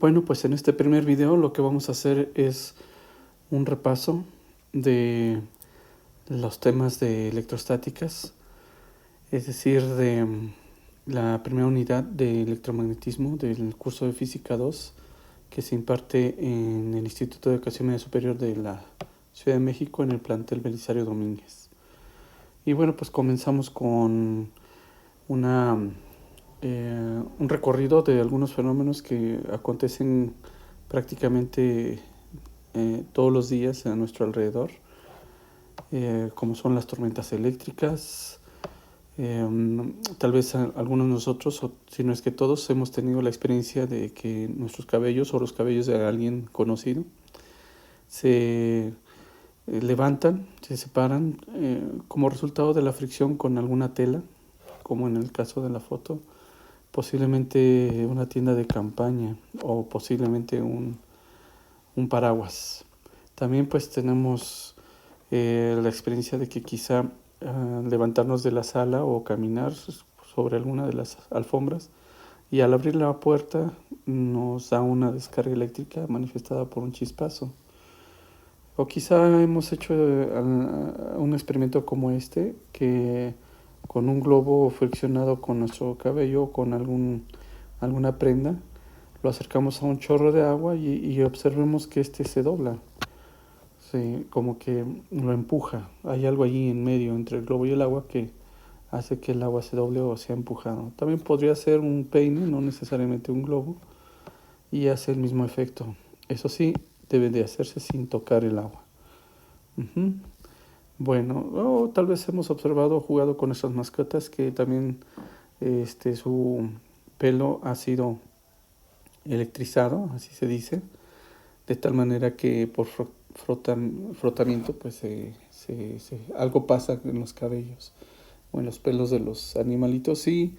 Bueno, pues en este primer video lo que vamos a hacer es un repaso de los temas de electrostáticas, es decir, de la primera unidad de electromagnetismo del curso de Física 2 que se imparte en el Instituto de Educación Media Superior de la Ciudad de México en el plantel Belisario Domínguez. Y bueno, pues comenzamos con un recorrido de algunos fenómenos que acontecen prácticamente todos los días a nuestro alrededor, como son las tormentas eléctricas. Tal vez algunos de nosotros, o si no es que todos, hemos tenido la experiencia de que nuestros cabellos o los cabellos de alguien conocido se levantan, se separan como resultado de la fricción con alguna tela, como en el caso de la foto, posiblemente una tienda de campaña o posiblemente un paraguas. También pues tenemos la experiencia de que quizá levantarnos de la sala o caminar sobre alguna de las alfombras y al abrir la puerta nos da una descarga eléctrica manifestada por un chispazo. O quizá hemos hecho un experimento como este, que con un globo friccionado con nuestro cabello o con alguna prenda, lo acercamos a un chorro de agua y observemos que este se dobla. Sí, como que lo empuja. Hay algo allí en medio entre el globo y el agua que hace que el agua se doble o sea empujado. También podría ser un peine, no necesariamente un globo, y hace el mismo efecto. Eso sí, debe de hacerse sin tocar el agua. Bueno, tal vez hemos observado o jugado con nuestras mascotas que también su pelo ha sido electrizado, así se dice, de tal manera que por frotamiento pues algo pasa en los cabellos o en los pelos de los animalitos y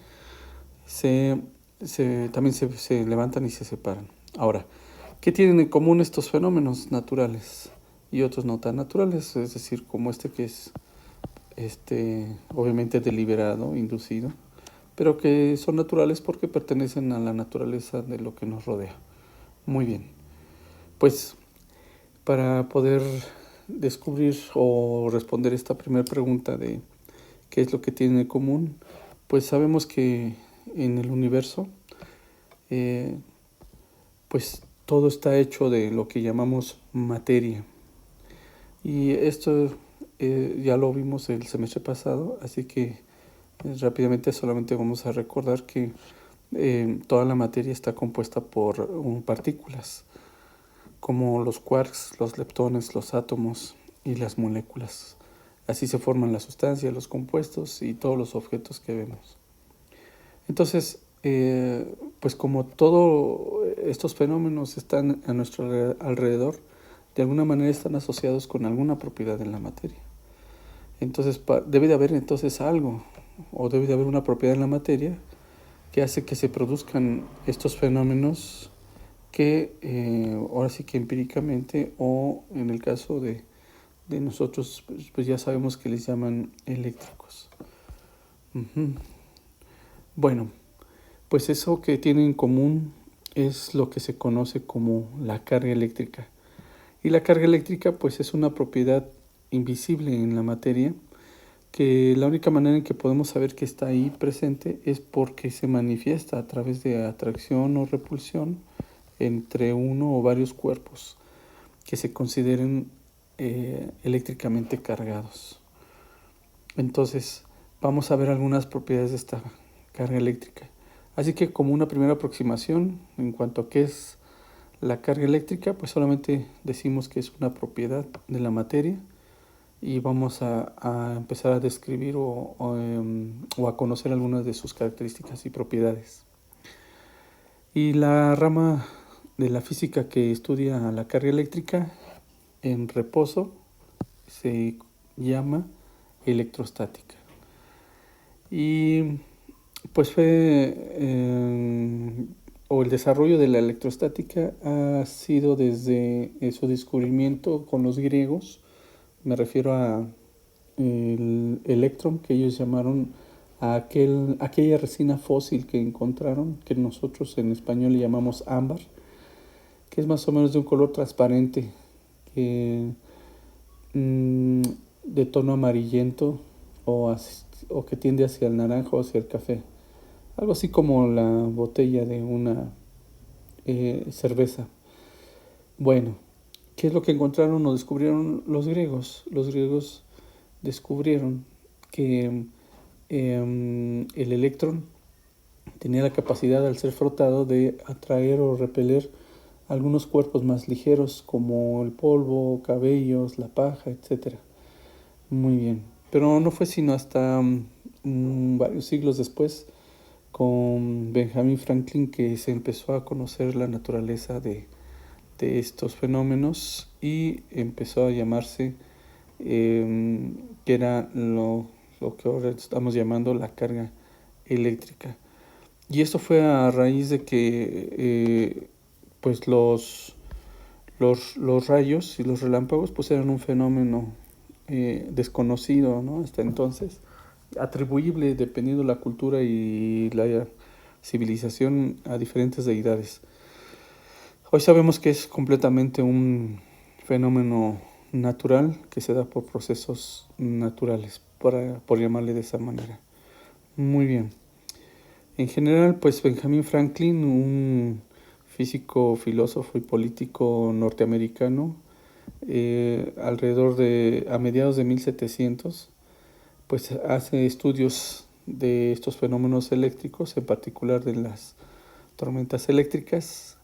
también se levantan y se separan. Ahora, ¿qué tienen en común estos fenómenos naturales y otros no tan naturales? Es decir, como este que es obviamente deliberado, inducido, pero que son naturales porque pertenecen a la naturaleza de lo que nos rodea. Muy bien, pues para poder descubrir o responder esta primera pregunta de qué es lo que tienen en común, pues sabemos que en el universo pues todo está hecho de lo que llamamos materia. Y esto ya lo vimos el semestre pasado, así que rápidamente solamente vamos a recordar que toda la materia está compuesta por partículas, como los quarks, los leptones, los átomos y las moléculas. Así se forman las sustancias, los compuestos y todos los objetos que vemos. Entonces, pues como todos estos fenómenos están a nuestro alrededor, de alguna manera están asociados con alguna propiedad en la materia. Entonces, debe de haber entonces algo, o debe de haber una propiedad en la materia que hace que se produzcan estos fenómenos que ahora sí que empíricamente, o en el caso de nosotros, pues ya sabemos que les llaman eléctricos. Bueno, pues eso que tienen en común es lo que se conoce como la carga eléctrica. Y la carga eléctrica pues es una propiedad invisible en la materia, que la única manera en que podemos saber que está ahí presente es porque se manifiesta a través de atracción o repulsión entre uno o varios cuerpos que se consideren eléctricamente cargados. Entonces, vamos a ver algunas propiedades de esta carga eléctrica. Así que como una primera aproximación en cuanto a qué es la carga eléctrica, pues solamente decimos que es una propiedad de la materia y vamos a empezar a describir o a conocer algunas de sus características y propiedades. Y la rama de la física que estudia la carga eléctrica en reposo se llama electrostática. Y pues o el desarrollo de la electrostática ha sido desde su descubrimiento con los griegos. Me refiero a el electrum, que ellos llamaron a aquella resina fósil que encontraron, que nosotros en español le llamamos ámbar, que es más o menos de un color transparente, que, de tono amarillento o que tiende hacia el naranja o hacia el café. Algo así como la botella de una cerveza. Bueno, ¿qué es lo que encontraron o descubrieron los griegos? Los griegos descubrieron que el electrón tenía la capacidad, al ser frotado, de atraer o repeler algunos cuerpos más ligeros, como el polvo, cabellos, la paja, etc. Muy bien. Pero no fue sino hasta varios siglos después, con Benjamin Franklin, que se empezó a conocer la naturaleza de estos fenómenos y empezó a llamarse, que era lo que ahora estamos llamando la carga eléctrica. Y esto fue a raíz de que pues los rayos y los relámpagos pues eran un fenómeno desconocido, ¿no? Hasta entonces, atribuible, dependiendo de la cultura y la civilización, a diferentes deidades. Hoy sabemos que es completamente un fenómeno natural que se da por procesos naturales, por llamarle de esa manera. Muy bien. En general, pues Benjamin Franklin, un físico, filósofo y político norteamericano, a mediados de 1700, pues hace estudios de estos fenómenos eléctricos, en particular de las tormentas eléctricas,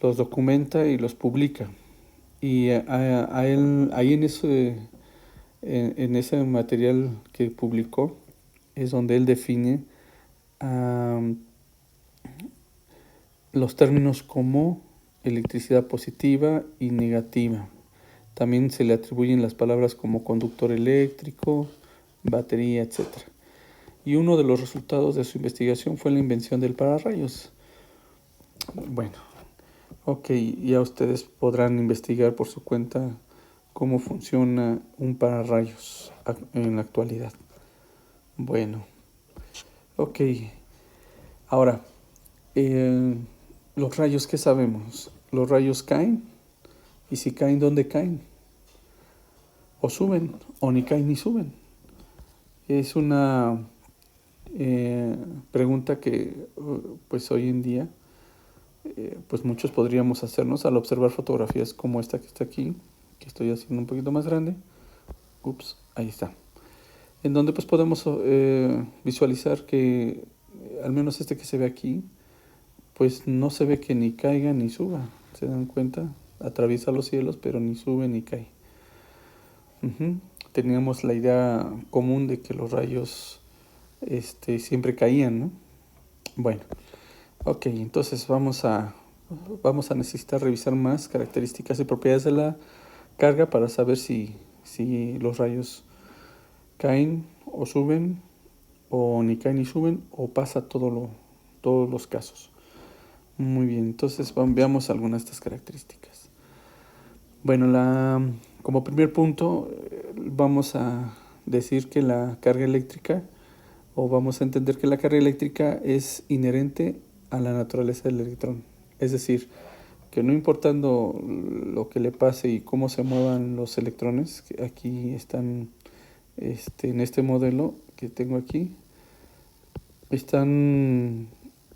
los documenta y los publica. Y a él, ahí en ese material que publicó, es donde él define los términos como electricidad positiva y negativa. También se le atribuyen las palabras como conductor eléctrico, batería, etc. Y uno de los resultados de su investigación fue la invención del pararrayos. Bueno, ok, ya ustedes podrán investigar por su cuenta cómo funciona un pararrayos en la actualidad. Bueno, ok. Ahora, los rayos, ¿qué sabemos? Los rayos caen, y si caen, ¿dónde caen? O suben, o ni caen ni suben. Es una pregunta que pues hoy en día pues muchos podríamos hacernos al observar fotografías como esta que está aquí, que estoy haciendo un poquito más grande. Ups, ahí está. En donde pues podemos visualizar que al menos este que se ve aquí, pues no se ve que ni caiga ni suba. ¿Se dan cuenta? Atraviesa los cielos, pero ni sube ni cae. Teníamos la idea común de que los rayos siempre caían, ¿no? Bueno, ok, entonces vamos a necesitar revisar más características y propiedades de la carga para saber si los rayos caen o suben, o ni caen ni suben, o pasa todos los casos. Muy bien, entonces veamos algunas de estas características. Bueno, como primer punto vamos a decir que la carga eléctrica, o vamos a entender que la carga eléctrica es inherente a la naturaleza del electrón. Es decir, que no importando lo que le pase y cómo se muevan los electrones, que aquí están en este modelo que tengo aquí, están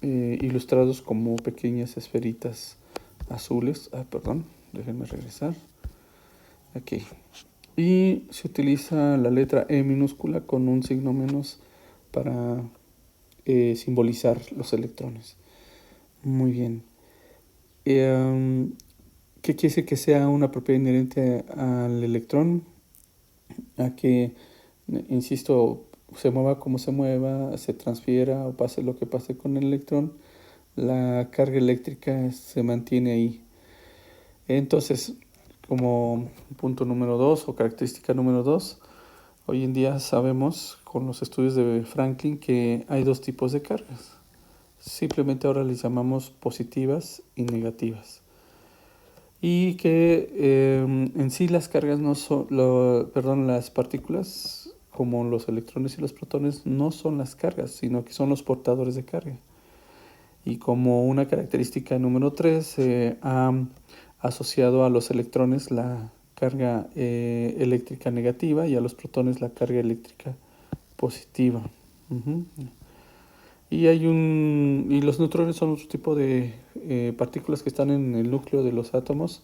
ilustrados como pequeñas esferitas azules. Perdón, déjenme regresar. Aquí. Y se utiliza la letra E minúscula con un signo menos para simbolizar los electrones. Muy bien. ¿Qué quiere decir que sea una propiedad inherente al electrón? A que, insisto, se mueva como se mueva, se transfiera o pase lo que pase con el electrón, la carga eléctrica se mantiene ahí. Entonces, como punto número 2 o característica número 2, hoy en día sabemos con los estudios de Franklin que hay dos tipos de cargas. Simplemente ahora les llamamos positivas y negativas. Y que en sí las cargas no son, las partículas como los electrones y los protones no son las cargas, sino que son los portadores de carga. Y como una característica número 3, se ha asociado a los electrones la carga eléctrica negativa y a los protones la carga eléctrica positiva. Y los neutrones son otro tipo de partículas que están en el núcleo de los átomos,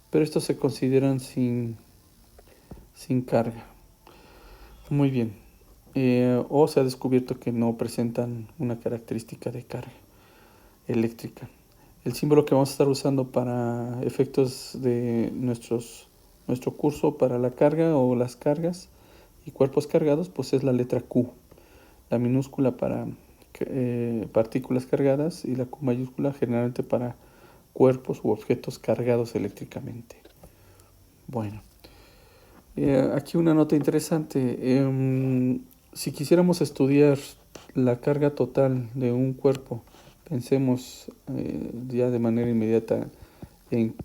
pero estos se consideran sin carga. Muy bien. O se ha descubierto que no presentan una característica de carga eléctrica. El símbolo que vamos a estar usando para efectos de nuestro curso para la carga o las cargas y cuerpos cargados, pues es la letra Q. La minúscula para partículas cargadas y la Q mayúscula generalmente para cuerpos u objetos cargados eléctricamente. Bueno, aquí una nota interesante. Si quisiéramos estudiar la carga total de un cuerpo, pensemos ya de manera inmediata en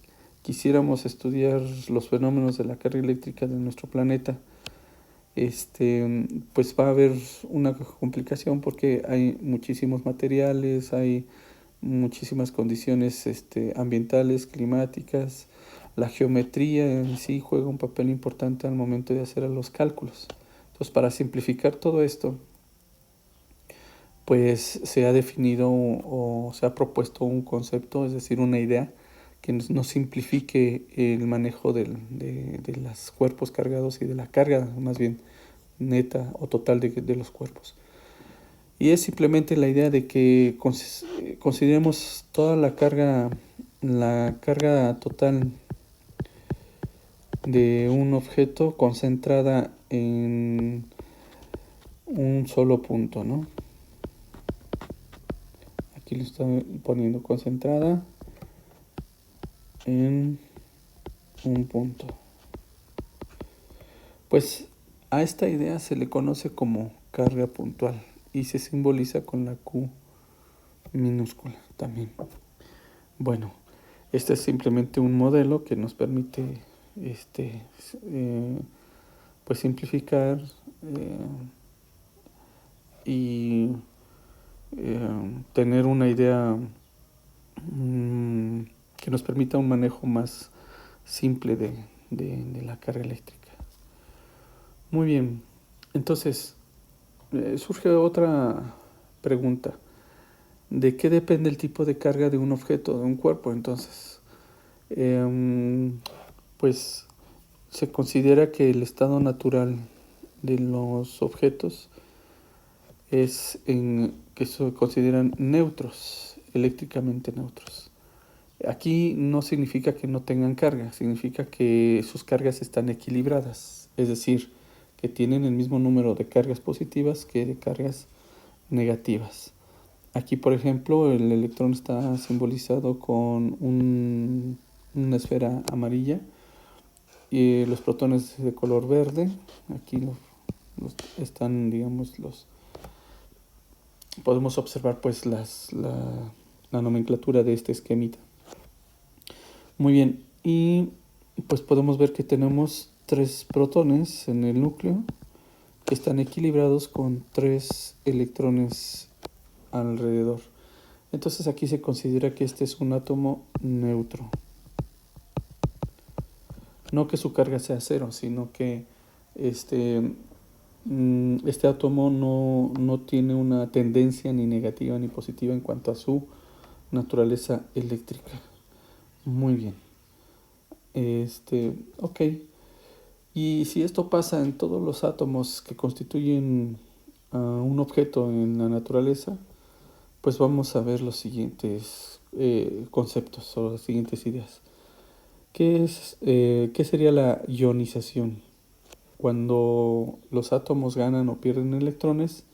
quisiéramos estudiar los fenómenos de la carga eléctrica de nuestro planeta, pues va a haber una complicación porque hay muchísimos materiales, hay muchísimas condiciones ambientales, climáticas. La geometría en sí juega un papel importante al momento de hacer los cálculos. Entonces, para simplificar todo esto, pues se ha definido o se ha propuesto un concepto, es decir, una idea que nos simplifique el manejo de los cuerpos cargados y de la carga, más bien neta o total de los cuerpos. Y es simplemente la idea de que consideremos toda la carga total de un objeto concentrada en un solo punto, ¿no? Aquí lo estoy poniendo concentrada en un punto. Pues a esta idea se le conoce como carga puntual y se simboliza con la Q minúscula también. Bueno, este es simplemente un modelo que nos permite pues simplificar y tener una idea que nos permita un manejo más simple de la carga eléctrica. Muy bien, entonces surge otra pregunta. ¿De qué depende el tipo de carga de un objeto, de un cuerpo? Entonces, pues se considera que el estado natural de los objetos es que se consideran neutros, eléctricamente neutros. Aquí no significa que no tengan carga, significa que sus cargas están equilibradas, es decir, que tienen el mismo número de cargas positivas que de cargas negativas. Aquí, por ejemplo, el electrón está simbolizado con una esfera amarilla y los protones de color verde. Aquí están, digamos, podemos observar pues la nomenclatura de este esquemita. Muy bien, y pues podemos ver que tenemos 3 protones en el núcleo que están equilibrados con 3 electrones alrededor. Entonces aquí se considera que este es un átomo neutro. No que su carga sea cero, sino que este átomo no tiene una tendencia ni negativa ni positiva en cuanto a su naturaleza eléctrica. Muy bien. Ok. Y si esto pasa en todos los átomos que constituyen un objeto en la naturaleza, pues vamos a ver los siguientes conceptos o las siguientes ideas. ¿Qué sería la ionización? Cuando los átomos ganan o pierden electrones,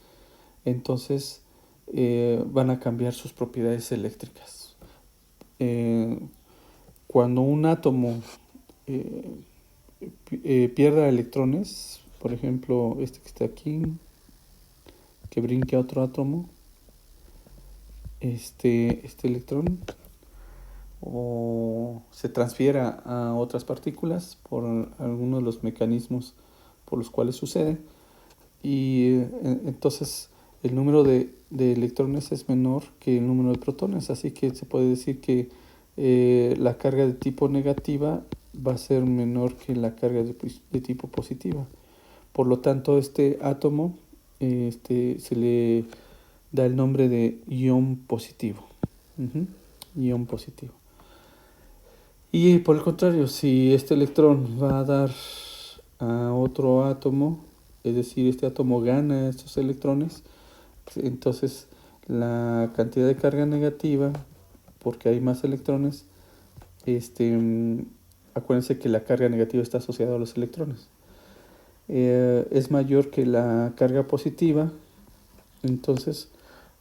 entonces van a cambiar sus propiedades eléctricas. Cuando un átomo pierda electrones, por ejemplo, este que está aquí, que brinque a otro átomo, este electrón, o se transfiera a otras partículas por algunos de los mecanismos por los cuales sucede, y entonces el número de electrones es menor que el número de protones, así que se puede decir que la carga de tipo negativa va a ser menor que la carga de tipo positiva. Por lo tanto, este átomo se le da el nombre de ion positivo. Ion positivo. Y por el contrario, si este electrón va a dar a otro átomo, es decir, este átomo gana estos electrones, entonces la cantidad de carga negativa, porque hay más electrones, acuérdense que la carga negativa está asociada a los electrones, es mayor que la carga positiva. Entonces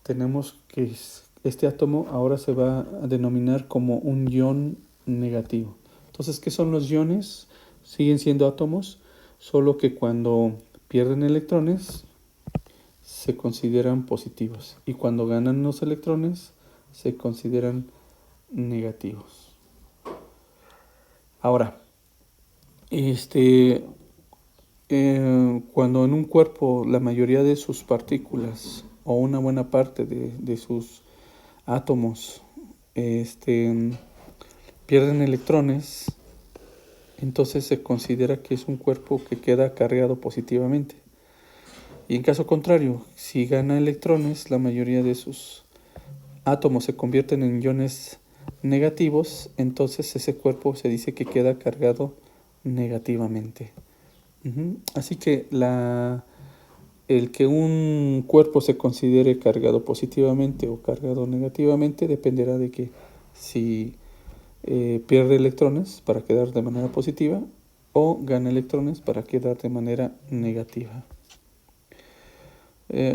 tenemos que este átomo ahora se va a denominar como un ion negativo. Entonces, ¿qué son los iones? Siguen siendo átomos, solo que cuando pierden electrones se consideran positivos y cuando ganan los electrones se consideran negativos. Ahora, cuando en un cuerpo la mayoría de sus partículas o una buena parte de sus átomos pierden electrones, entonces se considera que es un cuerpo que queda cargado positivamente. Y en caso contrario, si gana electrones, la mayoría de sus átomos se convierten en iones negativos, entonces ese cuerpo se dice que queda cargado negativamente. Así que el que un cuerpo se considere cargado positivamente o cargado negativamente dependerá de que si pierde electrones para quedar de manera positiva o gana electrones para quedar de manera negativa.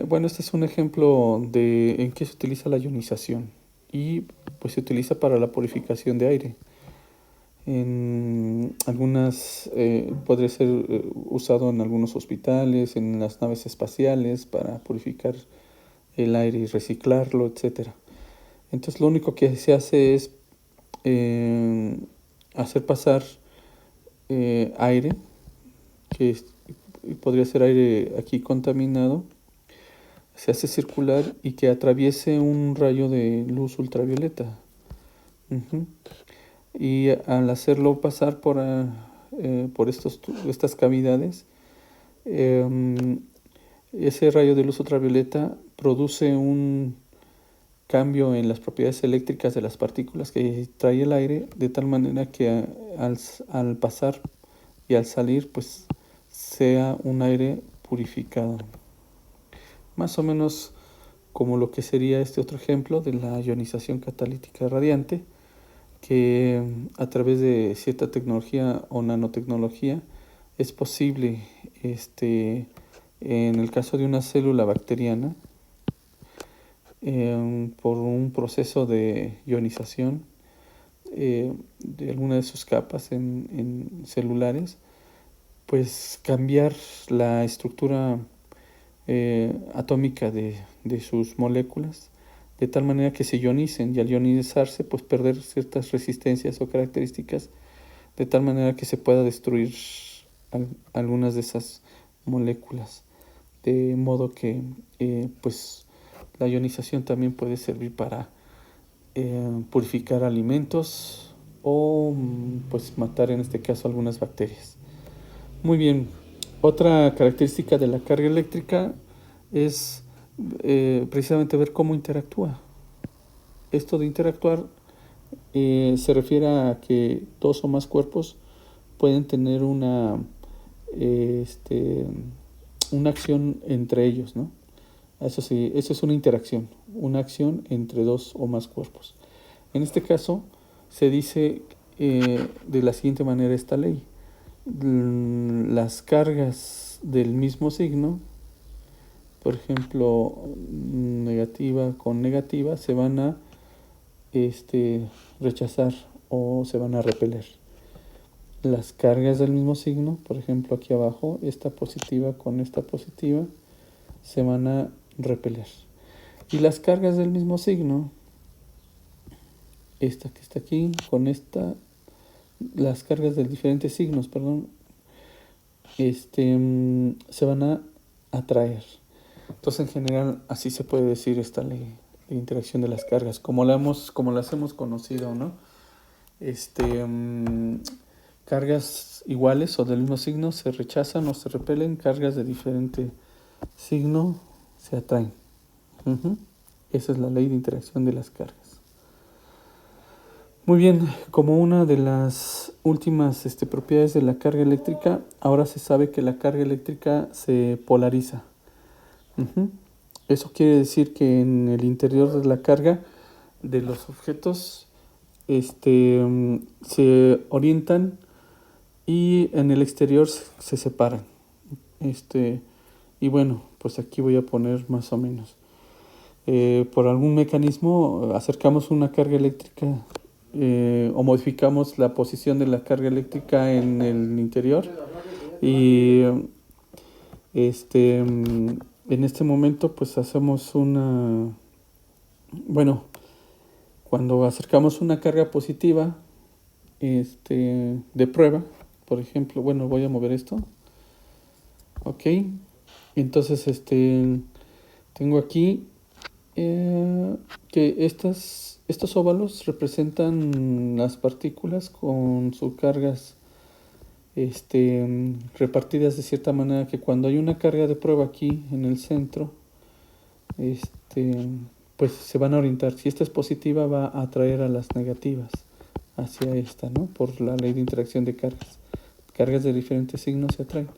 Bueno, este es un ejemplo de en qué se utiliza la ionización y pues se utiliza para la purificación de aire. En algunas podría ser usado en algunos hospitales, en las naves espaciales para purificar el aire y reciclarlo, etc. Entonces lo único que se hace es hacer pasar aire, que podría ser aire aquí contaminado, se hace circular y que atraviese un rayo de luz ultravioleta. Y al hacerlo pasar por estas cavidades, ese rayo de luz ultravioleta produce un cambio en las propiedades eléctricas de las partículas que trae el aire, de tal manera que al pasar y al salir, pues sea un aire purificado. Más o menos como lo que sería este otro ejemplo de la ionización catalítica radiante, que a través de cierta tecnología o nanotecnología es posible, en el caso de una célula bacteriana, por un proceso de ionización de alguna de sus capas en celulares, pues cambiar la estructura atómica de sus moléculas de tal manera que se ionicen, y al ionizarse pues perder ciertas resistencias o características de tal manera que se pueda destruir algunas de esas moléculas, de modo que pues la ionización también puede servir para purificar alimentos o pues matar en este caso algunas bacterias. Muy bien, otra característica de la carga eléctrica es precisamente ver cómo interactúa. Esto de interactuar se refiere a que dos o más cuerpos pueden tener una acción entre ellos, ¿no? Eso sí, eso es una interacción, una acción entre dos o más cuerpos. En este caso, se dice de la siguiente manera esta ley: las cargas del mismo signo, por ejemplo, negativa con negativa, se van a rechazar o se van a repeler. Las cargas del mismo signo, por ejemplo aquí abajo, esta positiva con esta positiva, se van a repeler. Y las cargas del mismo signo, esta que está aquí con esta, las cargas de diferentes signos, perdón, se van a atraer. Entonces, en general, así se puede decir esta ley de interacción de las cargas, como las hemos conocido, ¿no? Cargas iguales o del mismo signo se rechazan o se repelen, cargas de diferente signo se atraen. Esa es la ley de interacción de las cargas. Muy bien, como una de las últimas propiedades de la carga eléctrica, ahora se sabe que la carga eléctrica se polariza. Eso quiere decir que en el interior de la carga de los objetos se orientan y en el exterior se separan. Y bueno, pues aquí voy a poner más o menos. Por algún mecanismo acercamos una carga eléctrica o modificamos la posición de la carga eléctrica en el interior y en este momento pues hacemos cuando acercamos una carga positiva de prueba, por ejemplo, voy a mover esto, ok, entonces tengo aquí que estos óvalos representan las partículas con sus cargas repartidas de cierta manera que cuando hay una carga de prueba aquí en el centro, pues se van a orientar. Si esta es positiva, va a atraer a las negativas hacia esta, ¿no? Por la ley de interacción de cargas. Cargas de diferentes signos se atraen.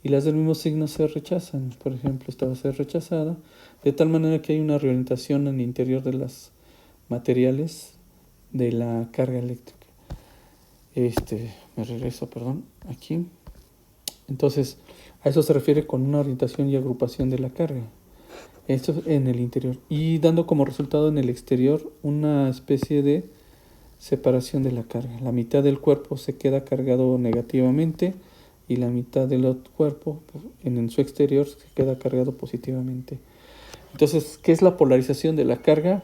Y las del mismo signo se rechazan. Por ejemplo, esta va a ser rechazada, de tal manera que hay una reorientación en el interior de los materiales de la carga eléctrica. Me regreso, aquí. Entonces, a eso se refiere con una orientación y agrupación de la carga. Esto en el interior. Y dando como resultado en el exterior una especie de separación de la carga. La mitad del cuerpo se queda cargado negativamente y la mitad del otro cuerpo en su exterior se queda cargado positivamente. Entonces, ¿qué es la polarización de la carga?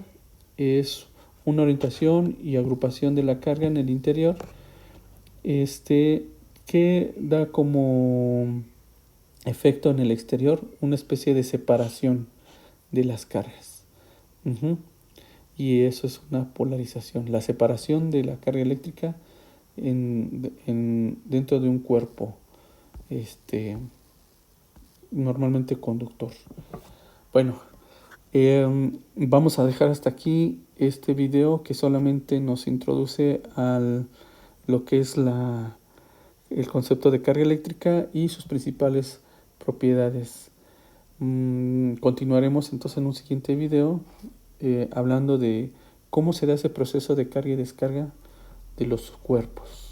Es una orientación y agrupación de la carga en el interior que da como efecto en el exterior una especie de separación de las cargas. Y eso es una polarización, la separación de la carga eléctrica dentro de un cuerpo normalmente conductor. Bueno, vamos a dejar hasta aquí este video que solamente nos introduce al lo que es el concepto de carga eléctrica y sus principales propiedades. Continuaremos entonces en un siguiente video hablando de cómo se da ese proceso de carga y descarga de los cuerpos.